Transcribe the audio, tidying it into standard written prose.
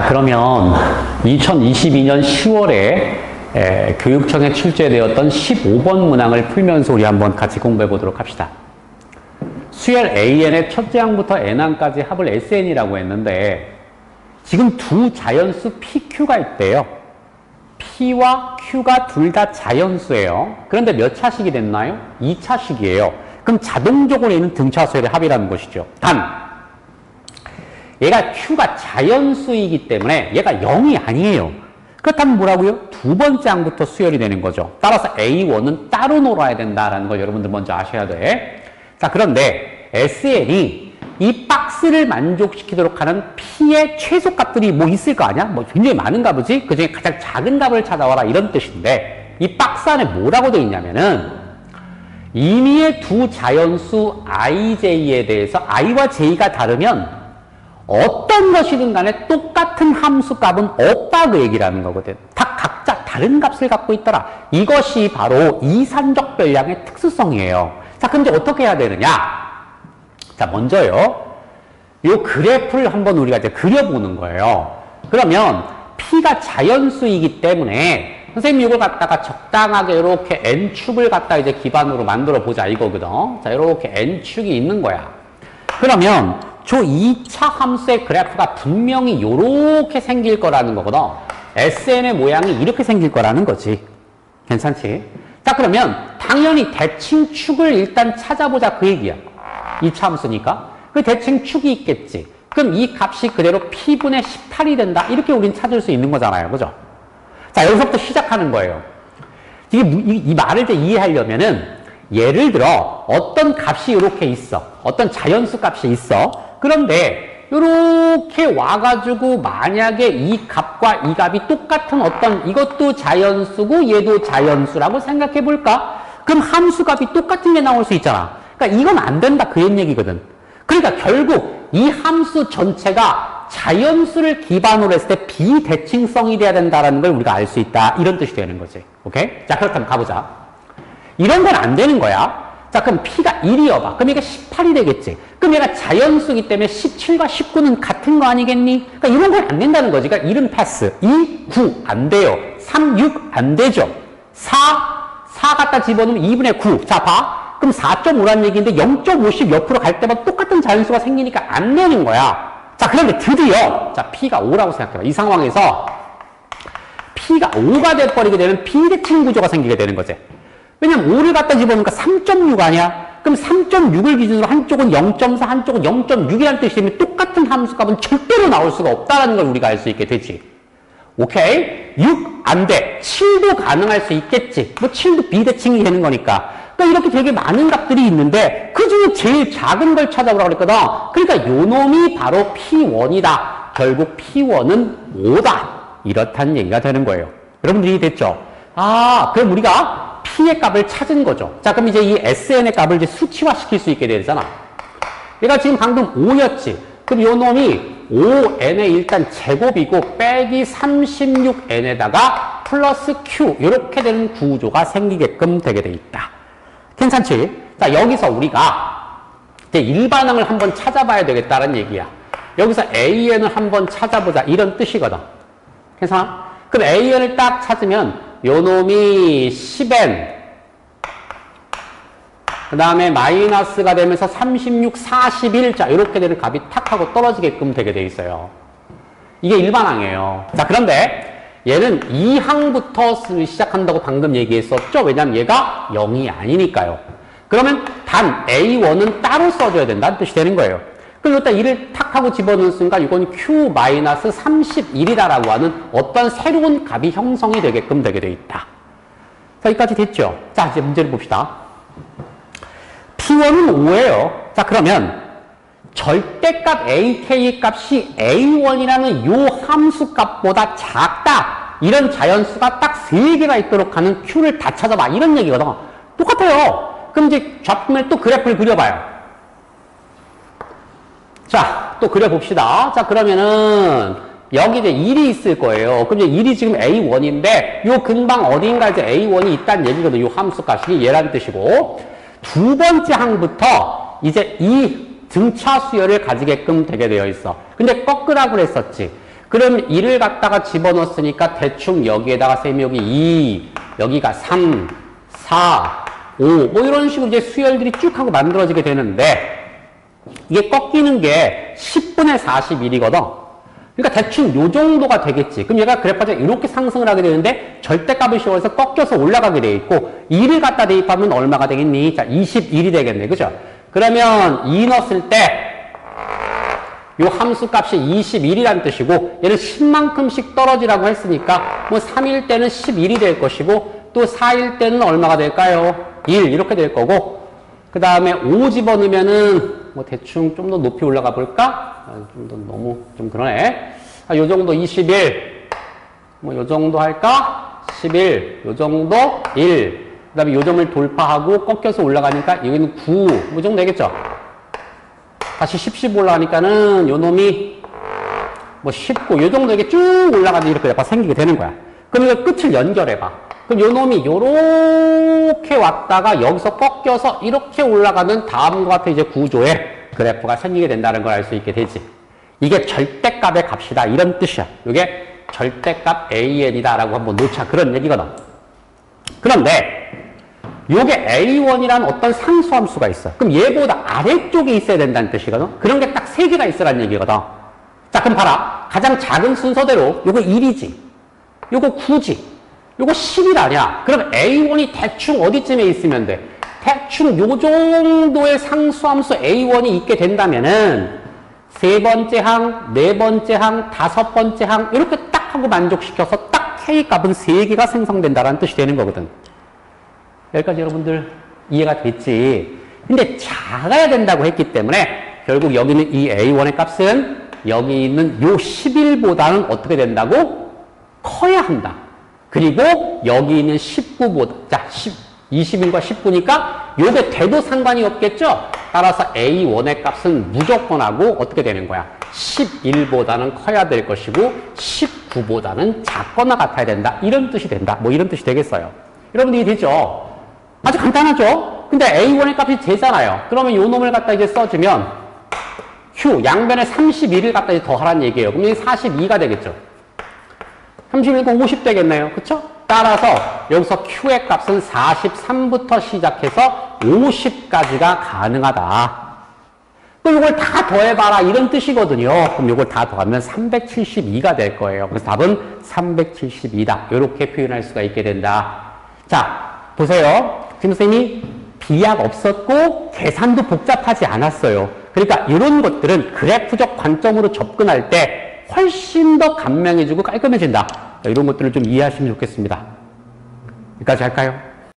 자, 그러면 2022년 10월에 교육청에 출제되었던 15번 문항을 풀면서 우리 한번 같이 공부해 보도록 합시다. 수열 AN의 첫째 항부터 N항까지 합을 SN이라고 했는데 지금 두 자연수 PQ가 있대요. P와 Q가 둘 다 자연수예요. 그런데 몇 차식이 됐나요? 2차식이에요. 그럼 자동적으로 얘는 등차수열의 합이라는 것이죠. 단 얘가 Q가 자연수이기 때문에 얘가 0이 아니에요. 그렇다면 뭐라고요? 두 번째 항부터 수열이 되는 거죠. 따라서 A1은 따로 놀아야 된다라는 걸 여러분들 먼저 아셔야 돼. 자, 그런데 SN이 이 박스를 만족시키도록 하는 P의 최소값들이 뭐 있을 거 아니야? 뭐 굉장히 많은가 보지? 그 중에 가장 작은 값을 찾아와라 이런 뜻인데 이 박스 안에 뭐라고 되어 있냐면은 임의의 두 자연수 IJ에 대해서 I와 J가 다르면 어떤 것이든 간에 똑같은 함수 값은 없다 그 얘기라는 거거든. 다 각자 다른 값을 갖고 있더라. 이것이 바로 이산적 변량의 특수성이에요. 자, 그럼 이제 어떻게 해야 되느냐? 자, 먼저요. 요 그래프를 한번 우리가 이제 그려보는 거예요. 그러면 P가 자연수이기 때문에 선생님이 이걸 갖다가 적당하게 이렇게 N축을 갖다 이제 기반으로 만들어 보자 이거거든. 자, 이렇게 N축이 있는 거야. 그러면 저 2차 함수의 그래프가 분명히 이렇게 생길 거라는 거거든. SN의 모양이 이렇게 생길 거라는 거지. 괜찮지? 자, 그러면 당연히 대칭축을 일단 찾아보자 그 얘기야. 2차 함수니까. 그 대칭축이 있겠지. 그럼 이 값이 그대로 P분의 18이 된다. 이렇게 우린 찾을 수 있는 거잖아요. 그죠? 자, 여기서부터 시작하는 거예요. 이 말을 이제 이해하려면은 예를 들어 어떤 값이 이렇게 있어. 어떤 자연수 값이 있어. 그런데 이렇게 와가지고 만약에 이 값과 이 값이 똑같은 어떤 이것도 자연수고 얘도 자연수라고 생각해 볼까? 그럼 함수 값이 똑같은 게 나올 수 있잖아. 그러니까 이건 안 된다 그 얘기거든. 그러니까 결국 이 함수 전체가 자연수를 기반으로 했을 때 비대칭성이 돼야 된다는 걸 우리가 알 수 있다. 이런 뜻이 되는 거지. 오케이? 자, 그렇다면 가보자. 이런 건 안 되는 거야. 자, 그럼 P가 1이어봐. 그럼 얘가 18이 되겠지. 그럼 얘가 자연수이기 때문에 17과 19는 같은 거 아니겠니? 그러니까 이런 건 안 된다는 거지. 그러니까 1은 패스. 2, 9 안 돼요. 3, 6 안 되죠. 4 갖다 집어넣으면 2분의 9. 자, 봐. 그럼 4.5라는 얘기인데 0.50 옆으로 갈 때마다 똑같은 자연수가 생기니까 안 되는 거야. 자, 그런데 드디어 자, P가 5라고 생각해봐. 이 상황에서 P가 5가 돼버리게 되면 비대칭 구조가 생기게 되는 거지. 왜냐면 5를 갖다 집어넣으니까 3.6 아니야? 그럼 3.6을 기준으로 한쪽은 0.4, 한쪽은 0.6이라는 뜻이 되면 똑같은 함수값은 절대로 나올 수가 없다는 걸 우리가 알 수 있게 되지. 오케이? 6 안 돼. 7도 가능할 수 있겠지. 뭐 7도 비대칭이 되는 거니까. 그러니까 이렇게 되게 많은 값들이 있는데 그 중에 제일 작은 걸 찾아보라고 그랬거든. 그러니까 요 놈이 바로 P1이다. 결국 P1은 5다. 이렇다는 얘기가 되는 거예요. 여러분들이 이해됐죠? 아, 그럼 우리가 P의 값을 찾은 거죠. 자, 그럼 이제 이 SN의 값을 이제 수치화 시킬 수 있게 되잖아. 얘가 지금 방금 5였지. 그럼 요 놈이 5n의 일단 제곱이고 빼기 36n에다가 플러스 q 이렇게 되는 구조가 생기게끔 되게 돼 있다. 괜찮지? 자, 여기서 우리가 이제 일반항을 한번 찾아봐야 되겠다는 얘기야. 여기서 AN을 한번 찾아보자 이런 뜻이거든. 괜찮아? 그럼 AN을 딱 찾으면 요 놈이 10n 그 다음에 마이너스가 되면서 36, 41 자 이렇게 되는 값이 탁 하고 떨어지게끔 되게 돼 있어요. 이게 일반항이에요. 자, 그런데 얘는 2항부터 시작한다고 방금 얘기했었죠. 왜냐면 얘가 0이 아니니까요. 그러면 단 A1은 따로 써줘야 된다는 뜻이 되는 거예요. 그럼 일단 1을 탁 하고 집어넣은 순간 이건 Q-31이다라고 하는 어떤 새로운 값이 형성이 되게끔 되게 돼 있다. 자, 여기까지 됐죠? 자, 이제 문제를 봅시다. P1은 5예요. 자, 그러면 절대값 AK의 값이 A1이라는 요 함수 값보다 작다. 이런 자연수가 딱 3개가 있도록 하는 Q를 다 찾아봐. 이런 얘기거든. 똑같아요. 그럼 이제 좌표면에 또 그래프를 그려봐요. 자, 또 그려봅시다. 자, 그러면은, 여기 이제 1이 있을 거예요. 그럼 이제 1이 지금 A1인데, 요 근방 어딘가 이제 A1이 있다는 얘기거든. 요 함수 값이 얘라는 뜻이고, 두 번째 항부터 이제 이 등차 수열을 가지게끔 되게 되어 있어. 근데 꺾으라고 그랬었지. 그럼 1을 갖다가 집어넣었으니까 대충 여기에다가 쌤이 여기 2, 여기가 3, 4, 5, 뭐 이런 식으로 이제 수열들이 쭉 하고 만들어지게 되는데, 이게 꺾이는 게 10분의 41이거든. 그러니까 대충 요 정도가 되겠지. 그럼 얘가 그래프가 이렇게 상승을 하게 되는데 절대값을 씌워서 꺾여서 올라가게 돼 있고 2를 갖다 대입하면 얼마가 되겠니? 자, 21이 되겠네. 그죠? 그러면 2 넣었을 때 요 함수 값이 21이라는 뜻이고 얘는 10만큼씩 떨어지라고 했으니까 뭐 3일 때는 11이 될 것이고 또 4일 때는 얼마가 될까요? 1 이렇게 될 거고 그 다음에 5 집어넣으면은 뭐 대충 좀 더 높이 올라가 볼까? 좀 더 너무 좀 그러네. 요 정도 21, 뭐 요 정도 할까? 11, 요 정도 1. 그 다음에 요 점을 돌파하고 꺾여서 올라가니까 여기는 9, 뭐 정도 되겠죠? 다시 10 올라가니까는 요 놈이 뭐 19, 요 정도 이렇게 쭉 올라가는 이렇게 약간 생기게 되는 거야. 그럼 이거 끝을 연결해봐. 그럼 요 놈이 요렇게 왔다가 여기서 꺾여서 이렇게 올라가는 다음과 같은 이제 구조의 그래프가 생기게 된다는 걸 알 수 있게 되지. 이게 절대값의 값이다. 이런 뜻이야. 이게 절대값 AN이다. 라고 한번 놓자. 그런 얘기거든. 그런데 요게 A1이라는 어떤 상수함수가 있어. 그럼 얘보다 아래쪽에 있어야 된다는 뜻이거든. 그런 게 딱 3개가 있으란 얘기거든. 자, 그럼 봐라. 가장 작은 순서대로 요거 1이지. 요거 9지. 요거 11아니야. 그럼 A1이 대충 어디쯤에 있으면 돼? 대충 요 정도의 상수함수 A1이 있게 된다면은 세 번째 항, 네 번째 항, 다섯 번째 항 이렇게 딱 하고 만족시켜서 딱 K값은 3개가 생성된다는 뜻이 되는 거거든. 여기까지 여러분들 이해가 됐지? 근데 작아야 된다고 했기 때문에 결국 여기는 이 A1의 값은 여기 있는 요 11보다는 어떻게 된다고? 커야 한다. 그리고 여기 있는 19보다, 자, 21과 19니까 요게 돼도 상관이 없겠죠? 따라서 A1의 값은 무조건 하고 어떻게 되는 거야? 11보다는 커야 될 것이고 19보다는 작거나 같아야 된다. 이런 뜻이 된다. 뭐 이런 뜻이 되겠어요. 여러분들 이해되죠? 아주 간단하죠? 근데 A1의 값이 되잖아요. 그러면 요 놈을 갖다 이제 써주면 Q, 양변에 31을 갖다 이제 더하라는 얘기예요. 그럼 여기 42가 되겠죠? 31은 50 되겠네요. 그쵸? 따라서 여기서 Q의 값은 43부터 시작해서 50까지가 가능하다. 그럼 이걸 다 더해봐라 이런 뜻이거든요. 그럼 이걸 다 더하면 372가 될 거예요. 그래서 답은 372다. 이렇게 표현할 수가 있게 된다. 자, 보세요. 지금 선생님이 비약 없었고 계산도 복잡하지 않았어요. 그러니까 이런 것들은 그래프적 관점으로 접근할 때 훨씬 더 간명해지고 깔끔해진다. 이런 것들을 좀 이해하시면 좋겠습니다. 여기까지 할까요?